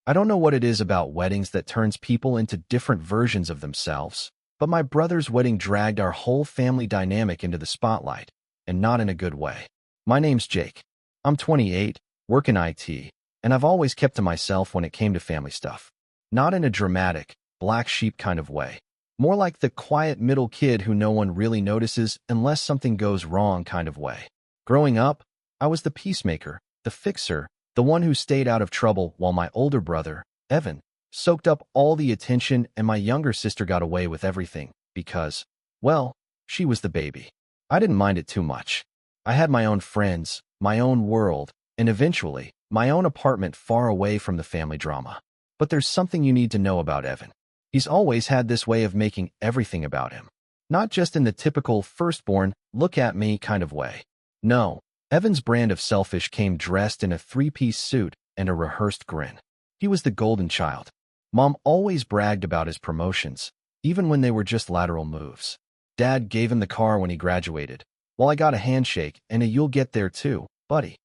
I don't know what it is about weddings that turns people into different versions of themselves, but my brother's wedding dragged our whole family dynamic into the spotlight, and not in a good way. My name's Jake. I'm 28, work in IT, and I've always kept to myself when it came to family stuff. Not in a dramatic, black sheep kind of way. More like the quiet middle kid who no one really notices unless something goes wrong kind of way. Growing up, I was the peacemaker, the fixer, the one who stayed out of trouble while my older brother, Evan, soaked up all the attention and my younger sister got away with everything because, well, she was the baby. I didn't mind it too much. I had my own friends, my own world, and eventually, my own apartment far away from the family drama. But there's something you need to know about Evan. He's always had this way of making everything about him. Not just in the typical firstborn, look at me kind of way. No, Evan's brand of selfish came dressed in a three-piece suit and a rehearsed grin. He was the golden child. Mom always bragged about his promotions, even when they were just lateral moves. Dad gave him the car when he graduated, while I got a handshake and a "you'll get there too, buddy."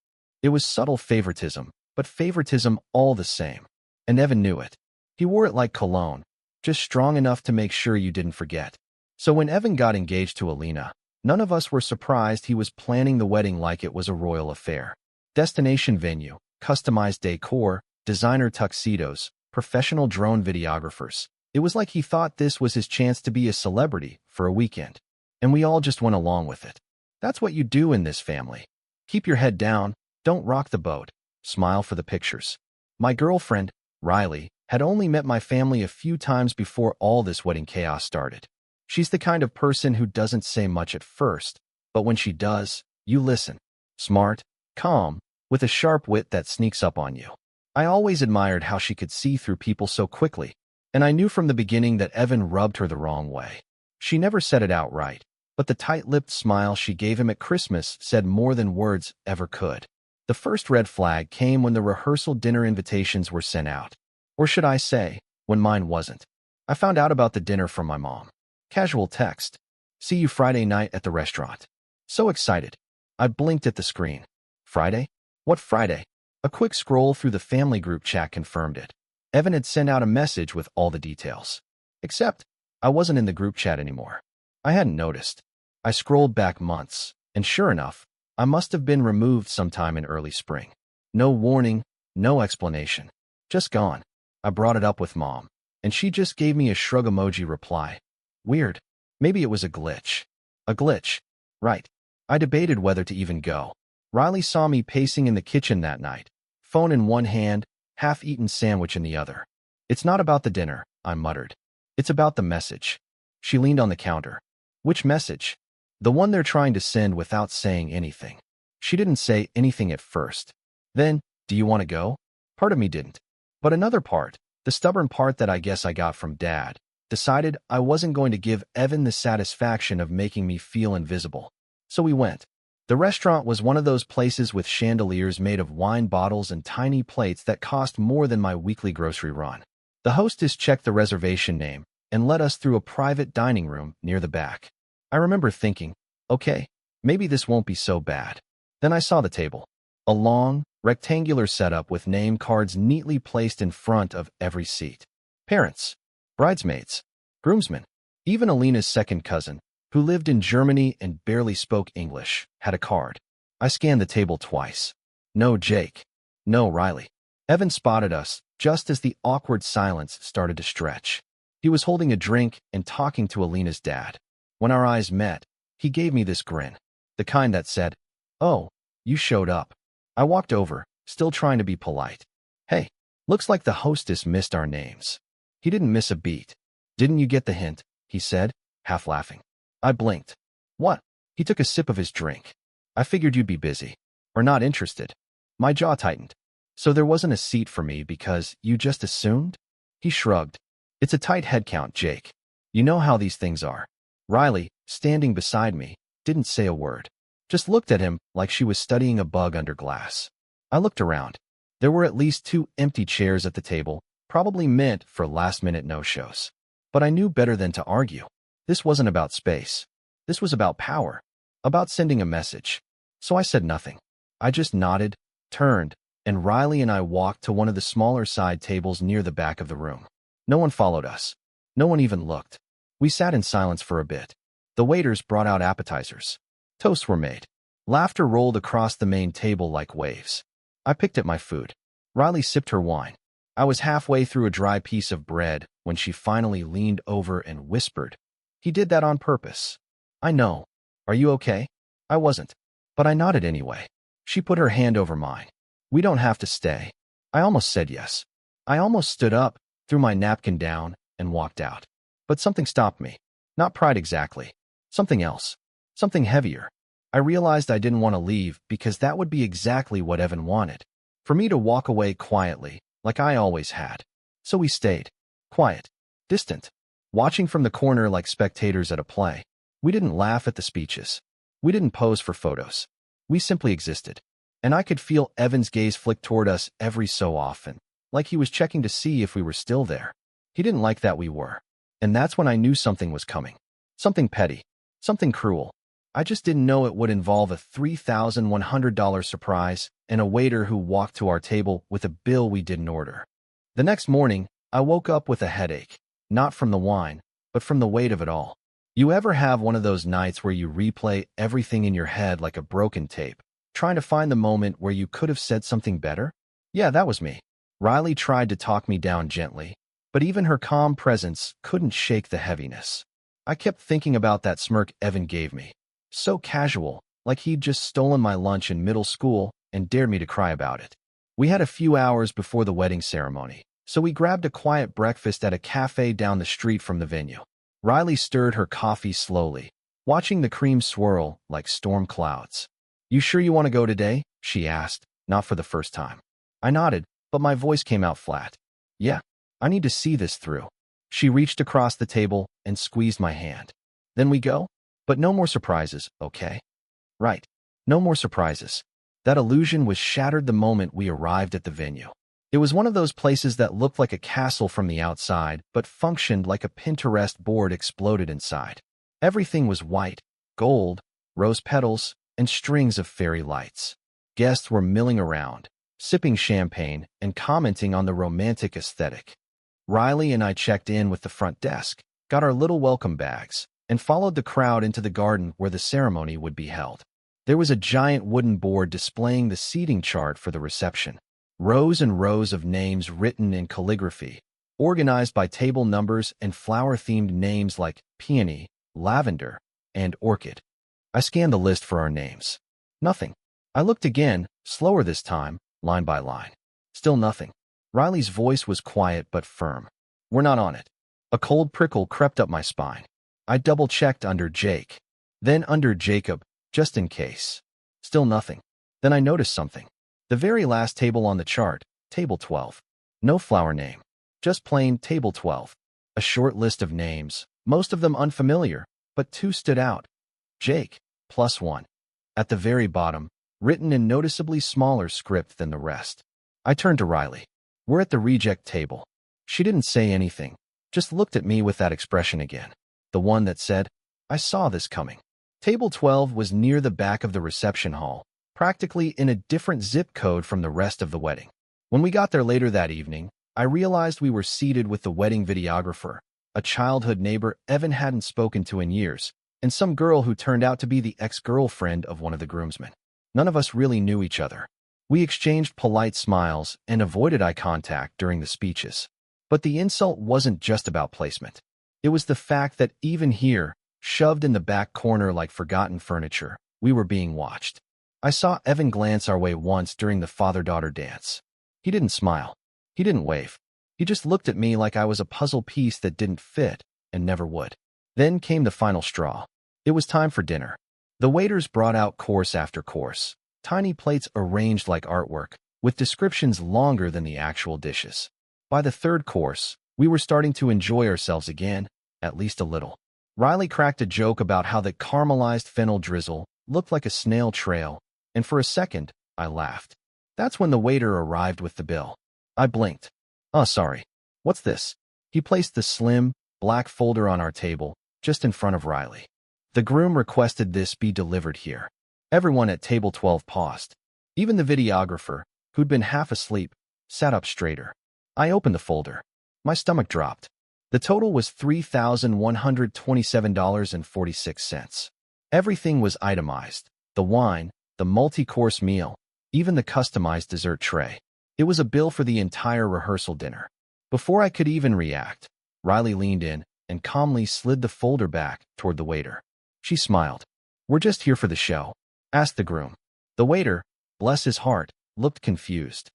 It was subtle favoritism, but favoritism all the same. And Evan knew it. He wore it like cologne, just strong enough to make sure you didn't forget. So when Evan got engaged to Alina, none of us were surprised he was planning the wedding like it was a royal affair. Destination venue, customized decor, designer tuxedos, professional drone videographers. It was like he thought this was his chance to be a celebrity for a weekend. And we all just went along with it. That's what you do in this family. Keep your head down, don't rock the boat, smile for the pictures. My girlfriend, Riley, had only met my family a few times before all this wedding chaos started. She's the kind of person who doesn't say much at first, but when she does, you listen. Smart, calm, with a sharp wit that sneaks up on you. I always admired how she could see through people so quickly, and I knew from the beginning that Evan rubbed her the wrong way. She never said it outright, but the tight-lipped smile she gave him at Christmas said more than words ever could. The first red flag came when the rehearsal dinner invitations were sent out. Or should I say, when mine wasn't. I found out about the dinner from my mom. Casual text. See you Friday night at the restaurant. So excited. I blinked at the screen. Friday? What Friday? A quick scroll through the family group chat confirmed it. Evan had sent out a message with all the details. Except, I wasn't in the group chat anymore. I hadn't noticed. I scrolled back months, and sure enough, I must have been removed sometime in early spring. No warning, no explanation. Just gone. I brought it up with Mom, and she just gave me a shrug emoji reply. Weird. Maybe it was a glitch. A glitch. Right. I debated whether to even go. Riley saw me pacing in the kitchen that night, phone in one hand, half-eaten sandwich in the other. It's not about the dinner, I muttered. It's about the message. She leaned on the counter. Which message? The one they're trying to send without saying anything. She didn't say anything at first. Then, do you want to go? Part of me didn't. But another part, the stubborn part that I guess I got from Dad, decided I wasn't going to give Evan the satisfaction of making me feel invisible. So we went. The restaurant was one of those places with chandeliers made of wine bottles and tiny plates that cost more than my weekly grocery run. The hostess checked the reservation name and led us through a private dining room near the back. I remember thinking, okay, maybe this won't be so bad. Then I saw the table. A long, rectangular setup with name cards neatly placed in front of every seat. Parents, bridesmaids, groomsmen, even Alina's second cousin, who lived in Germany and barely spoke English, had a card. I scanned the table twice. No Jake. No Riley. Evan spotted us just as the awkward silence started to stretch. He was holding a drink and talking to Alina's dad. When our eyes met, he gave me this grin, the kind that said, "Oh, you showed up." I walked over, still trying to be polite. "Hey, looks like the hostess missed our names." He didn't miss a beat. "Didn't you get the hint?" he said, half laughing. I blinked. "What?" He took a sip of his drink. "I figured you'd be busy. Or not interested." My jaw tightened. "So there wasn't a seat for me because you just assumed?" He shrugged. "It's a tight head count, Jake. You know how these things are." Riley, standing beside me, didn't say a word. Just looked at him like she was studying a bug under glass. I looked around. There were at least 2 empty chairs at the table, probably meant for last-minute no-shows. But I knew better than to argue. This wasn't about space. This was about power, about sending a message. So I said nothing. I just nodded, turned, and Riley and I walked to one of the smaller side tables near the back of the room. No one followed us. No one even looked. We sat in silence for a bit. The waiters brought out appetizers. Toasts were made. Laughter rolled across the main table like waves. I picked at my food. Riley sipped her wine. I was halfway through a dry piece of bread when she finally leaned over and whispered, "He did that on purpose." "I know. Are you okay?" I wasn't, but I nodded anyway. She put her hand over mine. "We don't have to stay." I almost said yes. I almost stood up, threw my napkin down, and walked out. But something stopped me. Not pride exactly. Something else. Something heavier. I realized I didn't want to leave because that would be exactly what Evan wanted. For me to walk away quietly, like I always had. So we stayed. Quiet. Distant. Watching from the corner like spectators at a play. We didn't laugh at the speeches. We didn't pose for photos. We simply existed. And I could feel Evan's gaze flick toward us every so often, like he was checking to see if we were still there. He didn't like that we were. And that's when I knew something was coming. Something petty. Something cruel. I just didn't know it would involve a $3,100 surprise and a waiter who walked to our table with a bill we didn't order. The next morning, I woke up with a headache, not from the wine, but from the weight of it all. You ever have one of those nights where you replay everything in your head like a broken tape, trying to find the moment where you could have said something better? Yeah, that was me. Riley tried to talk me down gently, but even her calm presence couldn't shake the heaviness. I kept thinking about that smirk Evan gave me. So casual, like he'd just stolen my lunch in middle school and dared me to cry about it. We had a few hours before the wedding ceremony, so we grabbed a quiet breakfast at a cafe down the street from the venue. Riley stirred her coffee slowly, watching the cream swirl like storm clouds. "You sure you want to go today?" she asked, not for the first time. I nodded, but my voice came out flat. "Yeah, I need to see this through." She reached across the table and squeezed my hand. "Then we go? But no more surprises, okay?" "Right. No more surprises." That illusion was shattered the moment we arrived at the venue. It was one of those places that looked like a castle from the outside, but functioned like a Pinterest board exploded inside. Everything was white, gold, rose petals, and strings of fairy lights. Guests were milling around, sipping champagne and commenting on the romantic aesthetic. Riley and I checked in with the front desk, got our little welcome bags, and followed the crowd into the garden where the ceremony would be held. There was a giant wooden board displaying the seating chart for the reception. Rows and rows of names written in calligraphy, organized by table numbers and flower-themed names like peony, lavender, and orchid. I scanned the list for our names. Nothing. I looked again, slower this time, line by line. Still nothing. Riley's voice was quiet but firm. "We're not on it." A cold prickle crept up my spine. I double-checked under Jake, then under Jacob, just in case. Still nothing. Then I noticed something. The very last table on the chart, table 12. No flower name. Just plain table 12. A short list of names, most of them unfamiliar, but two stood out. Jake, +1. At the very bottom, written in noticeably smaller script than the rest. I turned to Riley. "We're at the reject table." She didn't say anything, just looked at me with that expression again. The one that said, "I saw this coming." Table 12 was near the back of the reception hall, practically in a different zip code from the rest of the wedding. When we got there later that evening, I realized we were seated with the wedding videographer, a childhood neighbor Evan hadn't spoken to in years, and some girl who turned out to be the ex-girlfriend of one of the groomsmen. None of us really knew each other. We exchanged polite smiles and avoided eye contact during the speeches. But the insult wasn't just about placement. It was the fact that even here, shoved in the back corner like forgotten furniture, we were being watched. I saw Evan glance our way once during the father-daughter dance. He didn't smile. He didn't wave. He just looked at me like I was a puzzle piece that didn't fit and never would. Then came the final straw. It was time for dinner. The waiters brought out course after course, tiny plates arranged like artwork, with descriptions longer than the actual dishes. By the third course, we were starting to enjoy ourselves again, at least a little. Riley cracked a joke about how the caramelized fennel drizzle looked like a snail trail, and for a second, I laughed. That's when the waiter arrived with the bill. I blinked. "Oh, sorry. What's this?" He placed the slim, black folder on our table, just in front of Riley. "The groom requested this be delivered here." Everyone at table 12 paused. Even the videographer, who'd been half asleep, sat up straighter. I opened the folder. My stomach dropped. The total was $3,127.46. Everything was itemized. The wine, the multi-course meal, even the customized dessert tray. It was a bill for the entire rehearsal dinner. Before I could even react, Riley leaned in and calmly slid the folder back toward the waiter. She smiled. "We're just here for the show," asked the groom. The waiter, bless his heart, looked confused.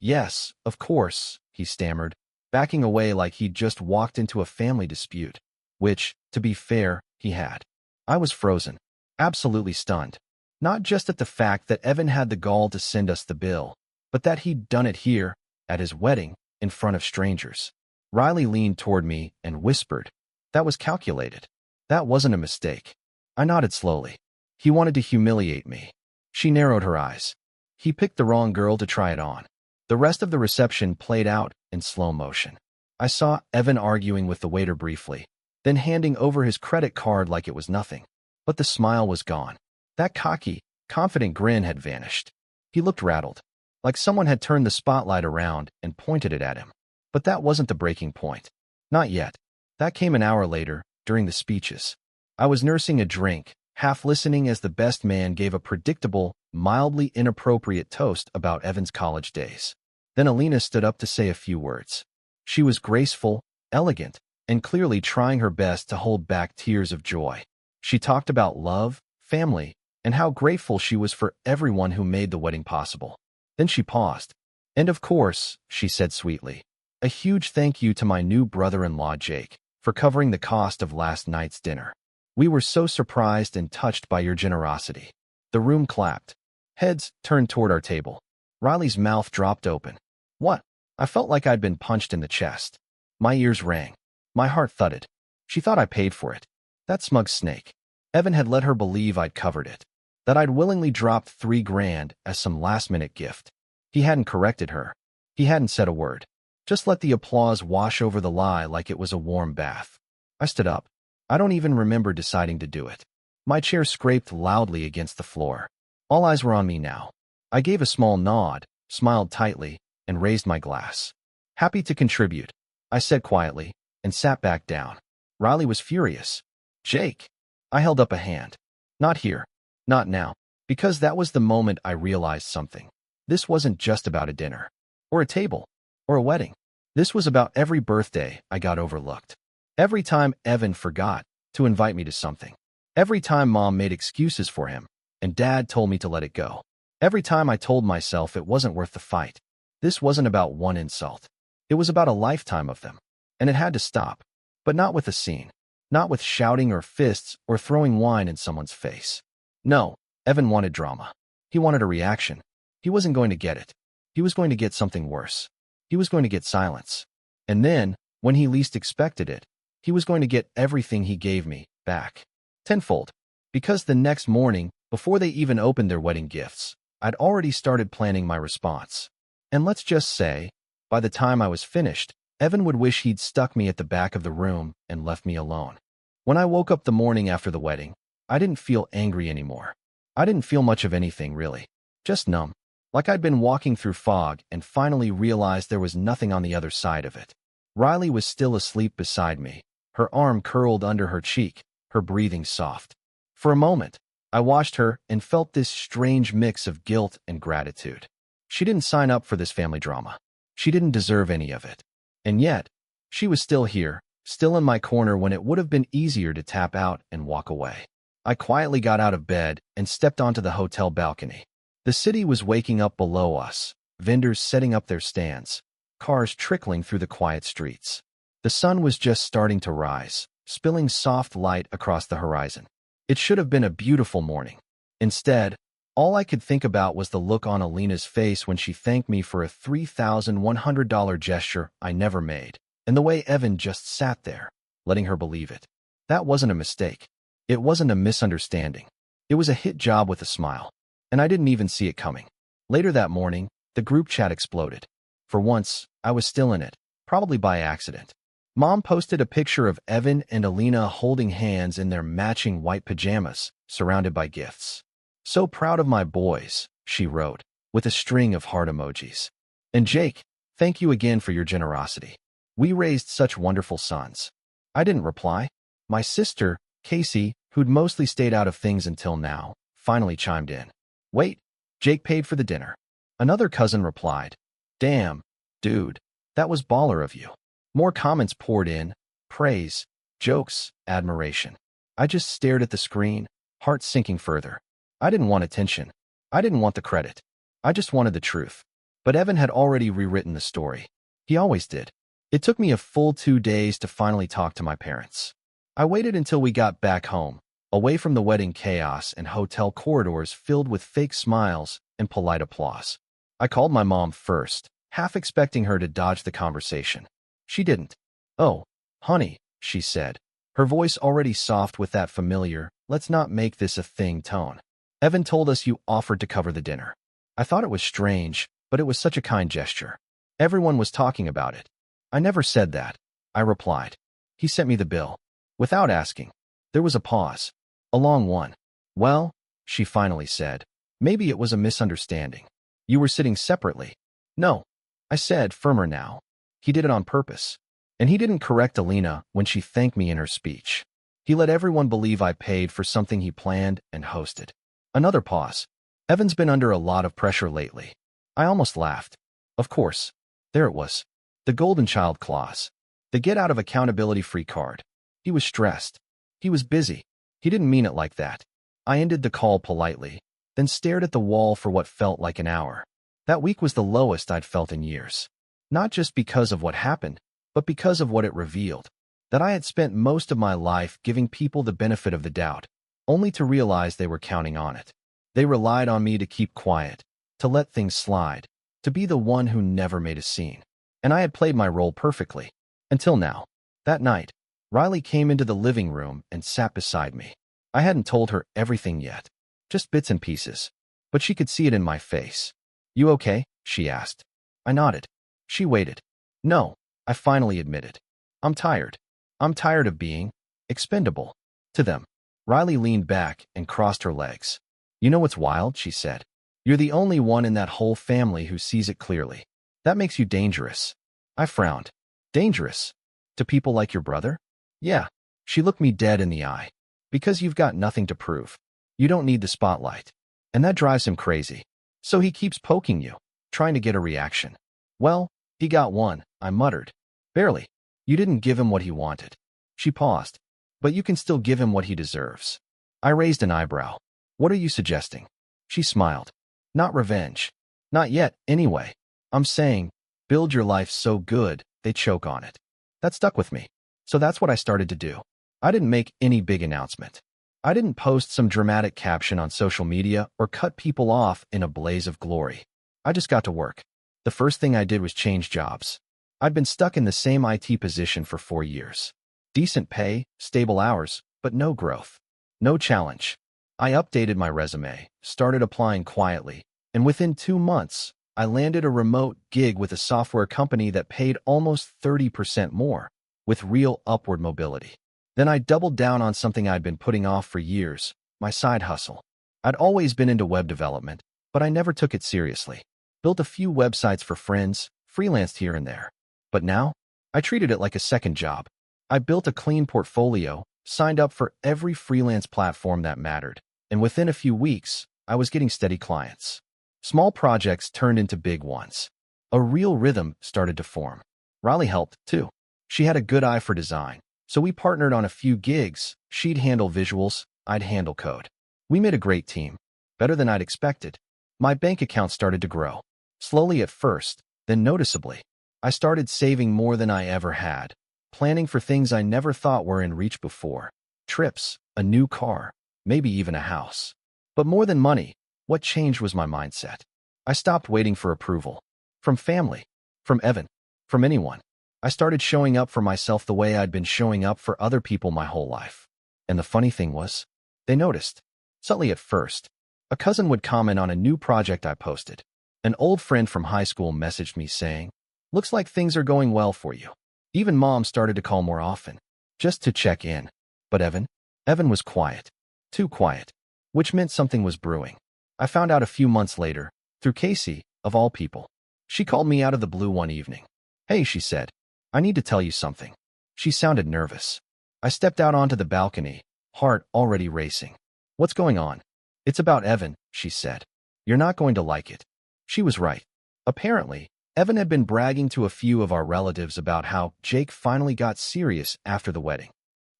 Yes, of course," he stammered, backing away like he'd just walked into a family dispute, which, to be fair, he had. I was frozen, absolutely stunned, not just at the fact that Evan had the gall to send us the bill, but that he'd done it here, at his wedding, in front of strangers. Riley leaned toward me and whispered, "That was calculated. That wasn't a mistake." I nodded slowly. He wanted to humiliate me. She narrowed her eyes. He picked the wrong girl to try it on. The rest of the reception played out in slow motion. I saw Evan arguing with the waiter briefly, then handing over his credit card like it was nothing. But the smile was gone. That cocky, confident grin had vanished. He looked rattled, like someone had turned the spotlight around and pointed it at him. But that wasn't the breaking point. Not yet. That came an hour later, during the speeches. I was nursing a drink, half listening as the best man gave a predictable, mildly inappropriate toast about Evan's college days. Then Alina stood up to say a few words. She was graceful, elegant, and clearly trying her best to hold back tears of joy. She talked about love, family, and how grateful she was for everyone who made the wedding possible. Then she paused. "And of course," she said sweetly, "a huge thank you to my new brother-in-law Jake for covering the cost of last night's dinner. We were so surprised and touched by your generosity." The room clapped. Heads turned toward our table. Riley's mouth dropped open. "What?" I felt like I'd been punched in the chest. My ears rang. My heart thudded. She thought I paid for it. That smug snake. Evan had let her believe I'd covered it, that I'd willingly dropped $3,000 as some last-minute gift. He hadn't corrected her. He hadn't said a word. Just let the applause wash over the lie like it was a warm bath. I stood up. I don't even remember deciding to do it. My chair scraped loudly against the floor. All eyes were on me now. I gave a small nod, smiled tightly, and raised my glass. "Happy to contribute," I said quietly, and sat back down. Riley was furious. "Jake." I held up a hand. "Not here. Not now." Because that was the moment I realized something. This wasn't just about a dinner, or a table, or a wedding. This was about every birthday I got overlooked. Every time Evan forgot to invite me to something. Every time Mom made excuses for him, and Dad told me to let it go. Every time I told myself it wasn't worth the fight. This wasn't about one insult. It was about a lifetime of them. And it had to stop. But not with a scene. Not with shouting or fists or throwing wine in someone's face. No, Evan wanted drama. He wanted a reaction. He wasn't going to get it. He was going to get something worse. He was going to get silence. And then, when he least expected it, he was going to get everything he gave me back. Tenfold. Because the next morning, before they even opened their wedding gifts, I'd already started planning my response. And let's just say, by the time I was finished, Evan would wish he'd stuck me at the back of the room and left me alone. When I woke up the morning after the wedding, I didn't feel angry anymore. I didn't feel much of anything, really. Just numb. Like I'd been walking through fog and finally realized there was nothing on the other side of it. Riley was still asleep beside me, her arm curled under her cheek, her breathing soft. For a moment, I watched her and felt this strange mix of guilt and gratitude. She didn't sign up for this family drama. She didn't deserve any of it. And yet, she was still here, still in my corner when it would have been easier to tap out and walk away. I quietly got out of bed and stepped onto the hotel balcony. The city was waking up below us, vendors setting up their stands, cars trickling through the quiet streets. The sun was just starting to rise, spilling soft light across the horizon. It should have been a beautiful morning. Instead, all I could think about was the look on Alina's face when she thanked me for a $3,100 gesture I never made, and the way Evan just sat there, letting her believe it. That wasn't a mistake. It wasn't a misunderstanding. It was a hit job with a smile, and I didn't even see it coming. Later that morning, the group chat exploded. For once, I was still in it, probably by accident. Mom posted a picture of Evan and Alina holding hands in their matching white pajamas, surrounded by gifts. "So proud of my boys," she wrote. with a string of heart emojis. And Jake, thank you again for your generosity. We raised such wonderful sons. I didn't reply. My sister, Casey, who'd mostly stayed out of things until now, finally chimed in. Wait, Jake paid for the dinner. Another cousin replied. Damn, dude, that was baller of you. More comments poured in, praise, jokes, admiration. I just stared at the screen, heart sinking further. I didn't want attention. I didn't want the credit. I just wanted the truth. But Evan had already rewritten the story. He always did. It took me a full 2 days to finally talk to my parents. I waited until we got back home, away from the wedding chaos and hotel corridors filled with fake smiles and polite applause. I called my mom first, half expecting her to dodge the conversation. She didn't. Oh, honey, she said, her voice already soft with that familiar, let's not make this a thing tone. Evan told us you offered to cover the dinner. I thought it was strange, but it was such a kind gesture. Everyone was talking about it. I never said that, I replied. He sent me the bill. Without asking. There was a pause. A long one. Well, she finally said, maybe it was a misunderstanding. You were sitting separately. No, I said, firmer now. He did it on purpose. And he didn't correct Alina when she thanked me in her speech. He let everyone believe I paid for something he planned and hosted. Another pause. Evan's been under a lot of pressure lately. I almost laughed. Of course. There it was. The golden child clause. The get-out-of-accountability-free card. He was stressed. He was busy. He didn't mean it like that. I ended the call politely, then stared at the wall for what felt like an hour. That week was the lowest I'd felt in years. Not just because of what happened, but because of what it revealed. That I had spent most of my life giving people the benefit of the doubt, only to realize they were counting on it. They relied on me to keep quiet, to let things slide, to be the one who never made a scene. And I had played my role perfectly. Until now. That night, Riley came into the living room and sat beside me. I hadn't told her everything yet, just bits and pieces, but she could see it in my face. You okay? She asked. I nodded. She waited. No, I finally admitted. I'm tired. I'm tired of being expendable to them. Riley leaned back and crossed her legs. You know what's wild? She said. You're the only one in that whole family who sees it clearly. That makes you dangerous. I frowned. Dangerous? To people like your brother? Yeah. She looked me dead in the eye. Because you've got nothing to prove. You don't need the spotlight. And that drives him crazy. So he keeps poking you, trying to get a reaction. Well, he got one, I muttered. Barely. You didn't give him what he wanted. She paused. But you can still give him what he deserves. I raised an eyebrow. What are you suggesting? She smiled. Not revenge. Not yet, anyway. I'm saying, build your life so good, they choke on it. That stuck with me. So that's what I started to do. I didn't make any big announcement. I didn't post some dramatic caption on social media or cut people off in a blaze of glory. I just got to work. The first thing I did was change jobs. I'd been stuck in the same IT position for 4 years. Decent pay, stable hours, but no growth. No challenge. I updated my resume, started applying quietly, and within 2 months, I landed a remote gig with a software company that paid almost 30% more, with real upward mobility. Then I doubled down on something I'd been putting off for years, my side hustle. I'd always been into web development, but I never took it seriously. Built a few websites for friends, freelanced here and there. But now, I treated it like a second job. I built a clean portfolio, signed up for every freelance platform that mattered, and within a few weeks, I was getting steady clients. Small projects turned into big ones. A real rhythm started to form. Riley helped, too. She had a good eye for design, so we partnered on a few gigs. She'd handle visuals, I'd handle code. We made a great team, better than I'd expected. My bank account started to grow. Slowly at first, then noticeably. I started saving more than I ever had, planning for things I never thought were in reach before. Trips, a new car, maybe even a house. But more than money, what changed was my mindset. I stopped waiting for approval. From family, from Evan, from anyone. I started showing up for myself the way I'd been showing up for other people my whole life. And the funny thing was, they noticed. Subtly at first. A cousin would comment on a new project I posted. An old friend from high school messaged me saying, "Looks like things are going well for you." Even mom started to call more often, just to check in. But Evan was quiet. Too quiet. Which meant something was brewing. I found out a few months later, Through Casey, of all people. She called me out of the blue one evening. "Hey," she said. "I need to tell you something." She sounded nervous. I stepped out onto the balcony, heart already racing. "What's going on?" "It's about Evan," she said. "You're not going to like it." She was right. Apparently, Evan had been bragging to a few of our relatives about how Jake finally got serious after the wedding.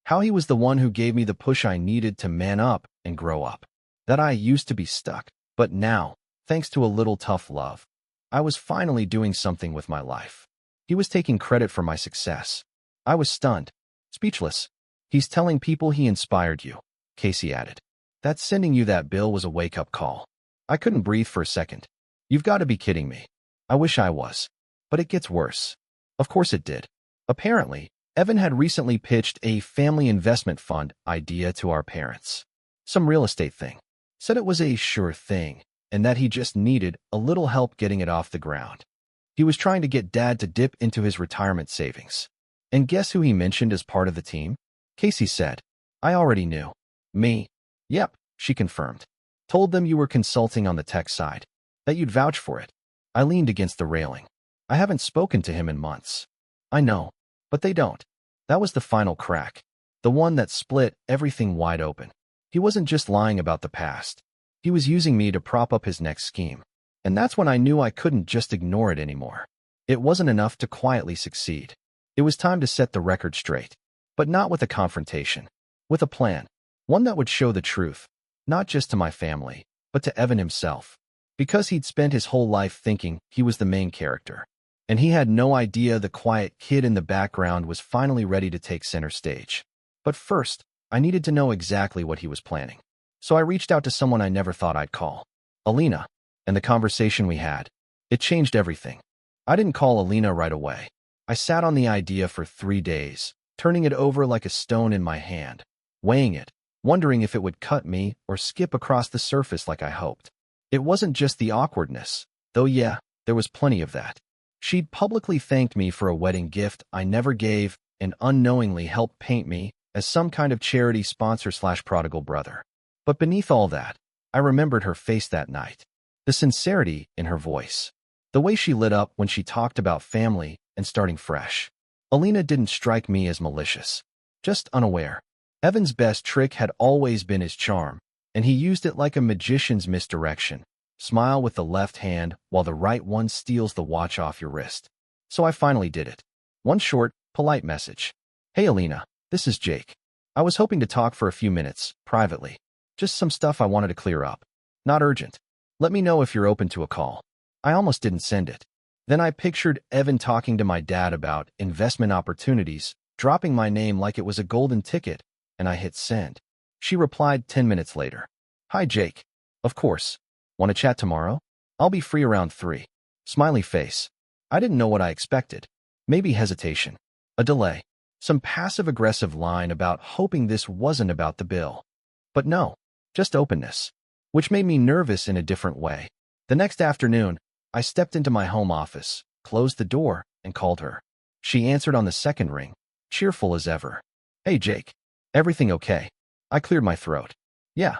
How he was the one who gave me the push I needed to man up and grow up. That I used to be stuck, but now, thanks to a little tough love, I was finally doing something with my life. He was taking credit for my success. I was stunned, speechless. "He's telling people he inspired you," Casey added. "That sending you that bill was a wake-up call." I couldn't breathe for a second. "You've got to be kidding me." I wish I was. But it gets worse. Of course it did. Apparently, Evan had recently pitched a family investment fund idea to our parents. Some real estate thing. Said it was a sure thing, and that he just needed a little help getting it off the ground. He was trying to get Dad to dip into his retirement savings. And guess who he mentioned as part of the team? Casey said. "I already knew." "Me?" "Yep," she confirmed. "Told them you were consulting on the tech side. That you'd vouch for it." I leaned against the railing. "I haven't spoken to him in months." "I know, but they don't." That was the final crack. The one that split everything wide open. He wasn't just lying about the past. He was using me to prop up his next scheme. And that's when I knew I couldn't just ignore it anymore. It wasn't enough to quietly succeed. It was time to set the record straight. But not with a confrontation. With a plan. One that would show the truth. Not just to my family, but to Evan himself. Because he'd spent his whole life thinking he was the main character. And he had no idea the quiet kid in the background was finally ready to take center stage. But first, I needed to know exactly what he was planning. So I reached out to someone I never thought I'd call. Alina. And the conversation we had. It changed everything. I didn't call Alina right away. I sat on the idea for 3 days, turning it over like a stone in my hand, weighing it, wondering if it would cut me or skip across the surface like I hoped. It wasn't just the awkwardness, though yeah, there was plenty of that. She'd publicly thanked me for a wedding gift I never gave and unknowingly helped paint me as some kind of charity sponsor/prodigal brother. But beneath all that, I remembered her face that night. The sincerity in her voice. The way she lit up when she talked about family and starting fresh. Alina didn't strike me as malicious. Just unaware. Evan's best trick had always been his charm, and he used it like a magician's misdirection. Smile with the left hand while the right one steals the watch off your wrist. So I finally did it. One short, polite message. "Hey Alina, this is Jake. I was hoping to talk for a few minutes, privately. Just some stuff I wanted to clear up. Not urgent. Let me know if you're open to a call." I almost didn't send it. Then I pictured Evan talking to my dad about investment opportunities, dropping my name like it was a golden ticket, and I hit send. She replied 10 minutes later. "Hi Jake. Of course. Want to chat tomorrow? I'll be free around 3. Smiley face. I didn't know what I expected. Maybe hesitation. A delay. Some passive-aggressive line about hoping this wasn't about the bill. But no, just openness. Which made me nervous in a different way. The next afternoon, I stepped into my home office, closed the door, and called her. She answered on the second ring, cheerful as ever. "Hey Jake. Everything okay?" I cleared my throat. Yeah,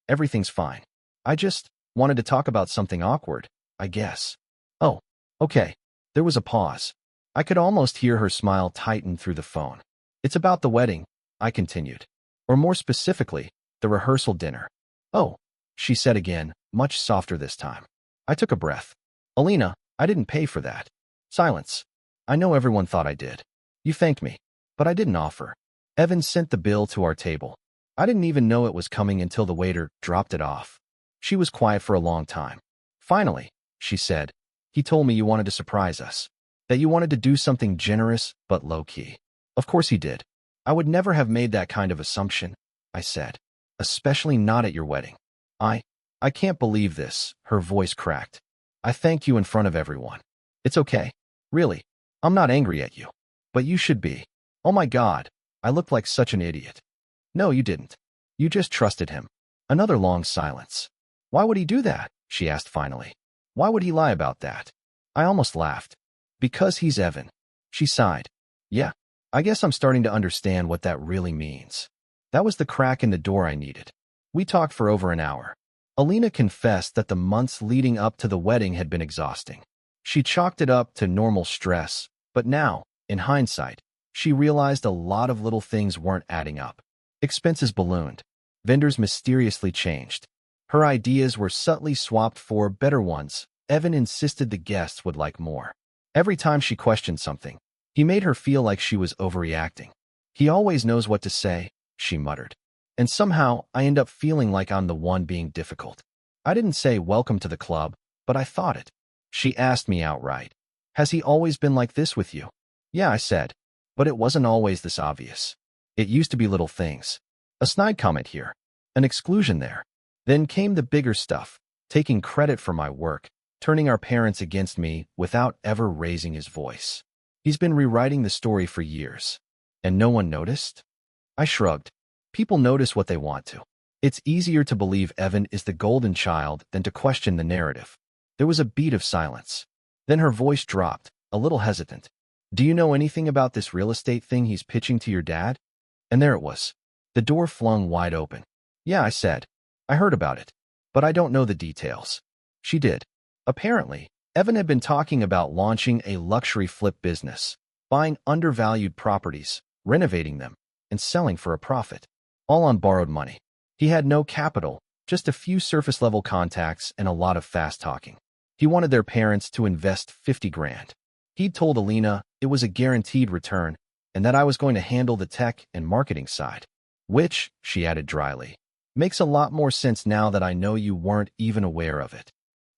everything's fine. I just wanted to talk about something awkward, I guess." "Oh, okay." There was a pause. I could almost hear her smile tighten through the phone. "It's about the wedding," I continued. "Or more specifically, the rehearsal dinner." "Oh," she said again, much softer this time. I took a breath. "Alina, I didn't pay for that." Silence. "I know everyone thought I did. You thanked me, but I didn't offer." Evan sent the bill to our table. I didn't even know it was coming until the waiter dropped it off. She was quiet for a long time. Finally, she said, "He told me you wanted to surprise us. That you wanted to do something generous but low-key." "Of course he did. I would never have made that kind of assumption," I said. "Especially not at your wedding." I can't believe this," her voice cracked. "I thanked you in front of everyone." "It's okay. Really. I'm not angry at you. But you should be." "Oh my God. I looked like such an idiot." "No, you didn't. You just trusted him." Another long silence. "Why would he do that?" she asked finally. "Why would he lie about that?" I almost laughed. "Because he's Evan." She sighed. "Yeah, I guess I'm starting to understand what that really means." That was the crack in the door I needed. We talked for over an hour. Alina confessed that the months leading up to the wedding had been exhausting. She chalked it up to normal stress, but now, in hindsight, she realized a lot of little things weren't adding up. Expenses ballooned. Vendors mysteriously changed. Her ideas were subtly swapped for better ones. Evan insisted the guests would like more. Every time she questioned something, he made her feel like she was overreacting. He always knows what to say, she muttered. And somehow, I end up feeling like I'm the one being difficult. I didn't say welcome to the club, but I thought it. She asked me outright. Has he always been like this with you? Yeah, I said. But it wasn't always this obvious. It used to be little things. A snide comment here. An exclusion there. Then came the bigger stuff, taking credit for my work, turning our parents against me without ever raising his voice. He's been rewriting the story for years. And no one noticed? I shrugged. People notice what they want to. It's easier to believe Evan is the golden child than to question the narrative. There was a beat of silence. Then her voice dropped, a little hesitant. Do you know anything about this real estate thing he's pitching to your dad? And there it was. The door flung wide open. Yeah, I said. I heard about it. But I don't know the details. She did. Apparently, Evan had been talking about launching a luxury flip business, buying undervalued properties, renovating them, and selling for a profit. All on borrowed money. He had no capital, just a few surface-level contacts and a lot of fast talking. He wanted their parents to invest 50 grand. He'd told Alina it was a guaranteed return and that I was going to handle the tech and marketing side. Which, she added dryly, makes a lot more sense now that I know you weren't even aware of it.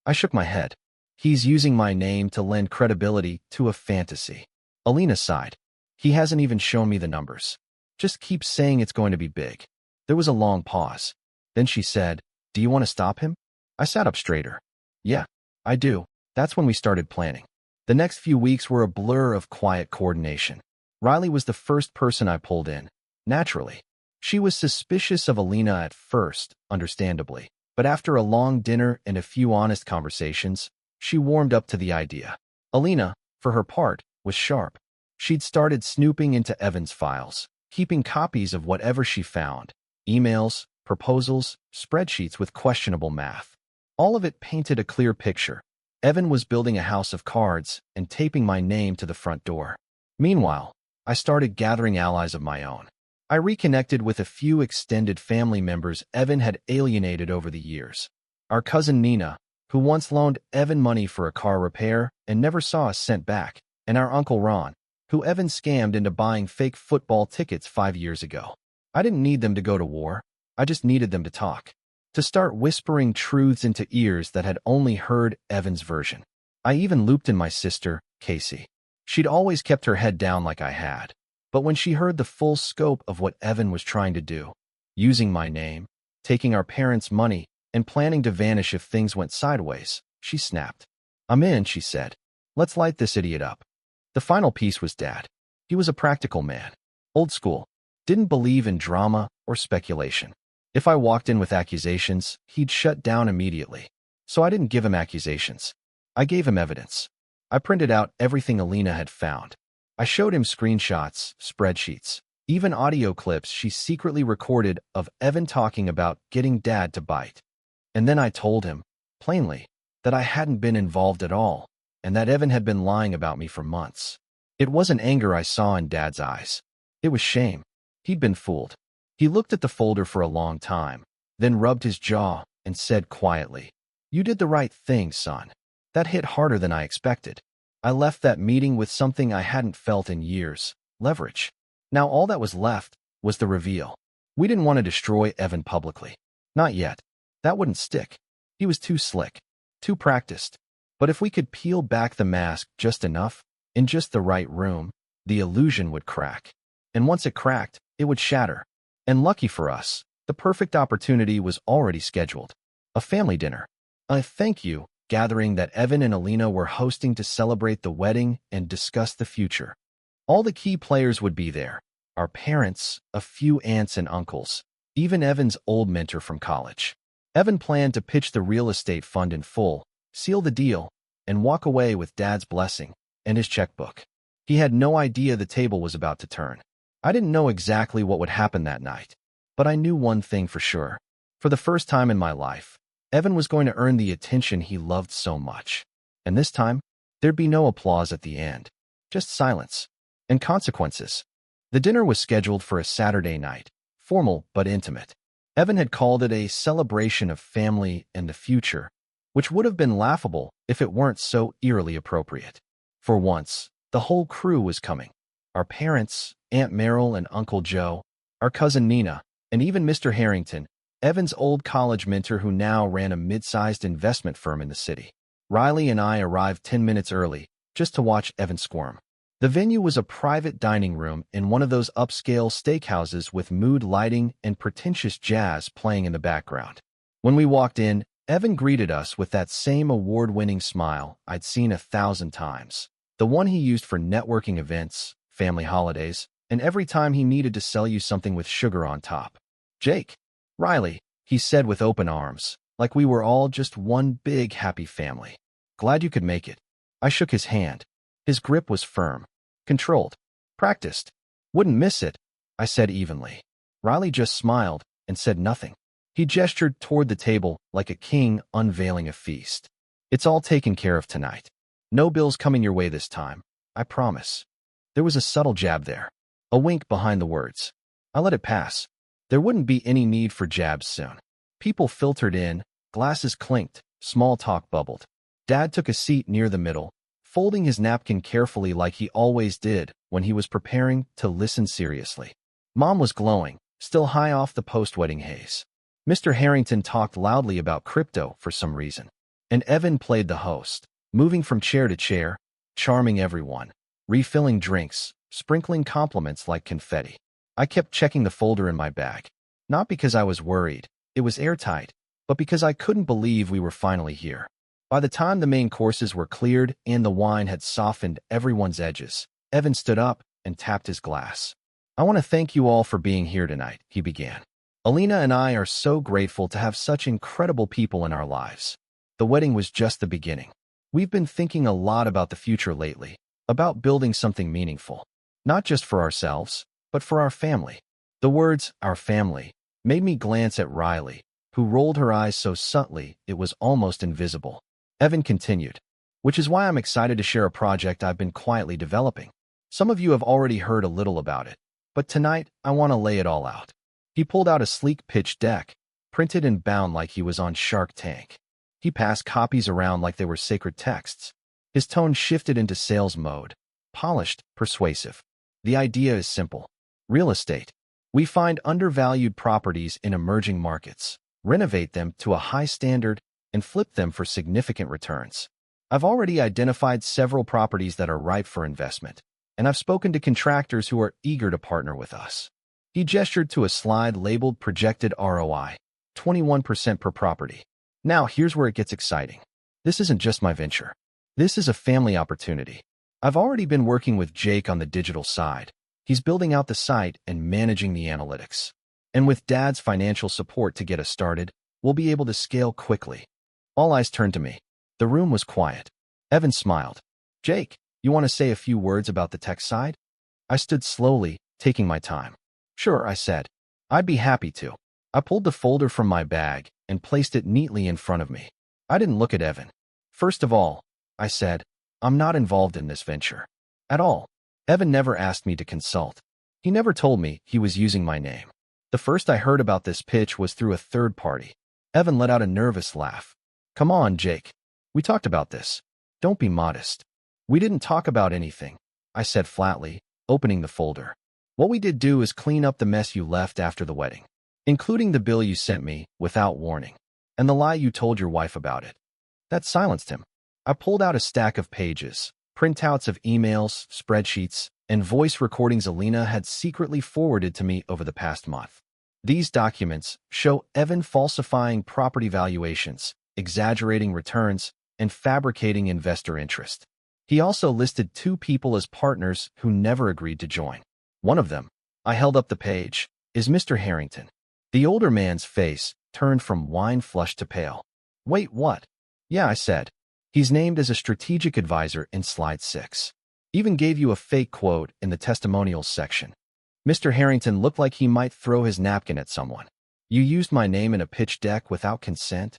I shook my head. He's using my name to lend credibility to a fantasy. Alina sighed. He hasn't even shown me the numbers. Just keeps saying it's going to be big. There was a long pause. Then she said, Do you want to stop him? I sat up straighter. Yeah, I do. That's when we started planning. The next few weeks were a blur of quiet coordination. Riley was the first person I pulled in. Naturally. She was suspicious of Alina at first, understandably. But after a long dinner and a few honest conversations, she warmed up to the idea. Alina, for her part, was sharp. She'd started snooping into Evan's files, keeping copies of whatever she found. Emails, proposals, spreadsheets with questionable math. All of it painted a clear picture. Evan was building a house of cards and taping my name to the front door. Meanwhile, I started gathering allies of my own. I reconnected with a few extended family members Evan had alienated over the years. Our cousin Nina, who once loaned Evan money for a car repair and never saw a cent back, and our Uncle Ron, who Evan scammed into buying fake football tickets 5 years ago. I didn't need them to go to war. I just needed them to talk. To start whispering truths into ears that had only heard Evan's version. I even looped in my sister, Casey. She'd always kept her head down like I had. But when she heard the full scope of what Evan was trying to do, using my name, taking our parents' money, and planning to vanish if things went sideways, she snapped. I'm in, she said. Let's light this idiot up. The final piece was Dad. He was a practical man. Old school. Didn't believe in drama or speculation. If I walked in with accusations, he'd shut down immediately. So I didn't give him accusations. I gave him evidence. I printed out everything Alina had found. I showed him screenshots, spreadsheets, even audio clips she secretly recorded of Evan talking about getting Dad to bite. And then I told him, plainly, that I hadn't been involved at all, and that Evan had been lying about me for months. It wasn't anger I saw in Dad's eyes. It was shame. He'd been fooled. He looked at the folder for a long time, then rubbed his jaw and said quietly, You did the right thing, son. That hit harder than I expected. I left that meeting with something I hadn't felt in years, leverage. Now all that was left was the reveal. We didn't want to destroy Evan publicly. Not yet. That wouldn't stick. He was too slick, too practiced. But if we could peel back the mask just enough, in just the right room, the illusion would crack. And once it cracked, it would shatter. And lucky for us, the perfect opportunity was already scheduled. A family dinner. A thank you gathering that Evan and Alina were hosting to celebrate the wedding and discuss the future. All the key players would be there. Our parents, a few aunts and uncles, even Evan's old mentor from college. Evan planned to pitch the real estate fund in full, seal the deal, and walk away with Dad's blessing and his checkbook. He had no idea the table was about to turn. I didn't know exactly what would happen that night, but I knew one thing for sure. For the first time in my life, Evan was going to earn the attention he loved so much. And this time, there'd be no applause at the end, just silence and consequences. The dinner was scheduled for a Saturday night, formal but intimate. Evan had called it a celebration of family and the future, which would have been laughable if it weren't so eerily appropriate. For once, the whole crew was coming. Our parents, Aunt Merrill and Uncle Joe, our cousin Nina, and even Mr. Harrington, Evan's old college mentor who now ran a mid-sized investment firm in the city. Riley and I arrived 10 minutes early, just to watch Evan squirm. The venue was a private dining room in one of those upscale steakhouses with mood lighting and pretentious jazz playing in the background. When we walked in, Evan greeted us with that same award-winning smile I'd seen 1,000 times. The one he used for networking events, family holidays, and every time he needed to sell you something with sugar on top. "Jake, Riley," he said with open arms, like we were all just one big happy family. "Glad you could make it." I shook his hand. His grip was firm, controlled, practiced. "Wouldn't miss it," I said evenly. Riley just smiled and said nothing. He gestured toward the table like a king unveiling a feast. "It's all taken care of tonight. No bills coming your way this time, I promise." There was a subtle jab there, a wink behind the words. I let it pass. There wouldn't be any need for jabs soon. People filtered in, glasses clinked, small talk bubbled. Dad took a seat near the middle, folding his napkin carefully like he always did when he was preparing to listen seriously. Mom was glowing, still high off the post-wedding haze. Mr. Harrington talked loudly about crypto for some reason, and Evan played the host, moving from chair to chair, charming everyone, refilling drinks, sprinkling compliments like confetti. I kept checking the folder in my bag, not because I was worried, it was airtight, but because I couldn't believe we were finally here. By the time the main courses were cleared and the wine had softened everyone's edges, Evan stood up and tapped his glass. "I want to thank you all for being here tonight," he began. "Alina and I are so grateful to have such incredible people in our lives. The wedding was just the beginning. We've been thinking a lot about the future lately, about building something meaningful, not just for ourselves, but for our family." The words, "our family," made me glance at Riley, who rolled her eyes so subtly it was almost invisible. Evan continued, "Which is why I'm excited to share a project I've been quietly developing. Some of you have already heard a little about it, but tonight I want to lay it all out." He pulled out a sleek pitch deck, printed and bound like he was on Shark Tank. He passed copies around like they were sacred texts. His tone shifted into sales mode, polished, persuasive. "The idea is simple. Real estate. We find undervalued properties in emerging markets, renovate them to a high standard, and flip them for significant returns. I've already identified several properties that are ripe for investment, and I've spoken to contractors who are eager to partner with us." He gestured to a slide labeled Projected ROI, 21% per property. "Now here's where it gets exciting. This isn't just my venture. This is a family opportunity. I've already been working with Jake on the digital side. He's building out the site and managing the analytics. And with Dad's financial support to get us started, we'll be able to scale quickly." All eyes turned to me. The room was quiet. Evan smiled. "Jake, you want to say a few words about the tech side?" I stood slowly, taking my time. "Sure," I said. "I'd be happy to." I pulled the folder from my bag and placed it neatly in front of me. I didn't look at Evan. "First of all," I said, "I'm not involved in this venture. At all. Evan never asked me to consult. He never told me he was using my name. The first I heard about this pitch was through a third party." Evan let out a nervous laugh. "Come on, Jake. We talked about this. Don't be modest." "We didn't talk about anything," I said flatly, opening the folder. "What we did do is clean up the mess you left after the wedding, including the bill you sent me without warning, and the lie you told your wife about it." That silenced him. I pulled out a stack of pages, printouts of emails, spreadsheets, and voice recordings Alina had secretly forwarded to me over the past month. These documents show Evan falsifying property valuations, exaggerating returns, and fabricating investor interest. He also listed 2 people as partners who never agreed to join. One of them, I held up the page, is Mr. Harrington. The older man's face turned from wine-flushed to pale. "Wait, what?" "Yeah," I said. "He's named as a strategic advisor in slide 6. Even gave you a fake quote in the testimonials section." Mr. Harrington looked like he might throw his napkin at someone. "You used my name in a pitch deck without consent?"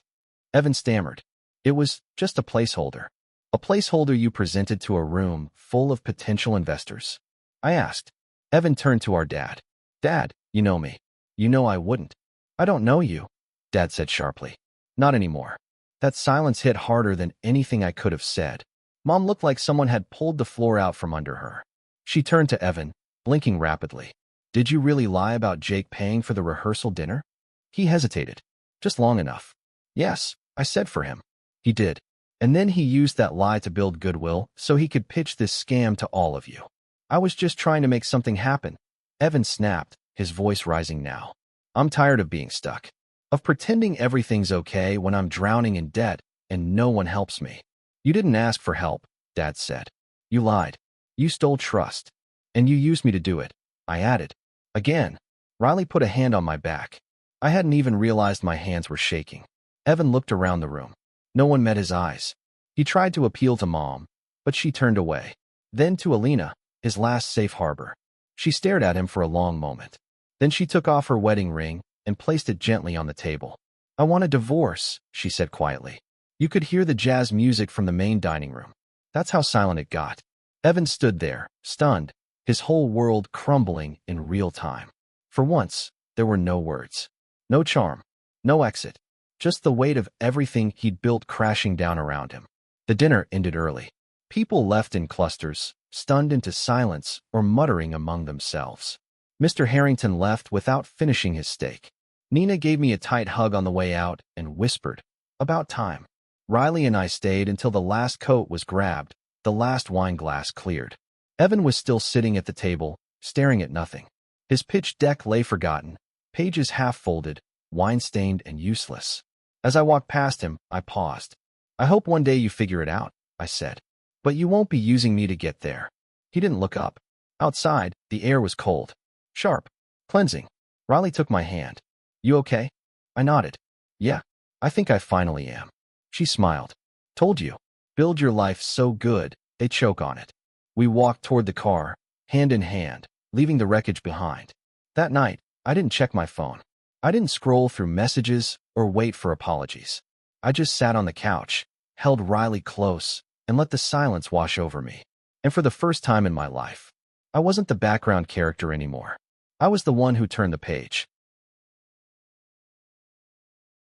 Evan stammered. It was just a placeholder. A placeholder you presented to a room full of potential investors. I asked. Evan turned to our dad. Dad, you know me. You know I wouldn't. I don't know you, Dad said sharply. Not anymore. That silence hit harder than anything I could have said. Mom looked like someone had pulled the floor out from under her. She turned to Evan, blinking rapidly. Did you really lie about Jake paying for the rehearsal dinner? He hesitated. Just long enough. Yes, I said for him. He did. And then he used that lie to build goodwill so he could pitch this scam to all of you. I was just trying to make something happen. Evan snapped, his voice rising now. I'm tired of being stuck. Of pretending everything's okay when I'm drowning in debt and no one helps me. You didn't ask for help, Dad said. You lied. You stole trust. And you used me to do it, I added. Again. Riley put a hand on my back. I hadn't even realized my hands were shaking. Evan looked around the room. No one met his eyes. He tried to appeal to Mom, but she turned away. Then to Alina, his last safe harbor. She stared at him for a long moment. Then she took off her wedding ring and placed it gently on the table. I want a divorce, she said quietly. You could hear the jazz music from the main dining room. That's how silent it got. Evan stood there, stunned, his whole world crumbling in real time. For once, there were no words. No charm. No exit. Just the weight of everything he'd built crashing down around him. The dinner ended early. People left in clusters, stunned into silence or muttering among themselves. Mr. Harrington left without finishing his steak. Nina gave me a tight hug on the way out and whispered, "About time." Riley and I stayed until the last coat was grabbed, the last wine glass cleared. Evan was still sitting at the table, staring at nothing. His pitch deck lay forgotten, pages half-folded, wine-stained and useless. As I walked past him, I paused. I hope one day you figure it out, I said. But you won't be using me to get there. He didn't look up. Outside, the air was cold. Sharp. Cleansing. Riley took my hand. You okay? I nodded. Yeah, I think I finally am. She smiled. Told you. Build your life so good, they choke on it. We walked toward the car, hand in hand, leaving the wreckage behind. That night, I didn't check my phone. I didn't scroll through messages or wait for apologies. I just sat on the couch, held Riley close, and let the silence wash over me. And for the first time in my life, I wasn't the background character anymore. I was the one who turned the page.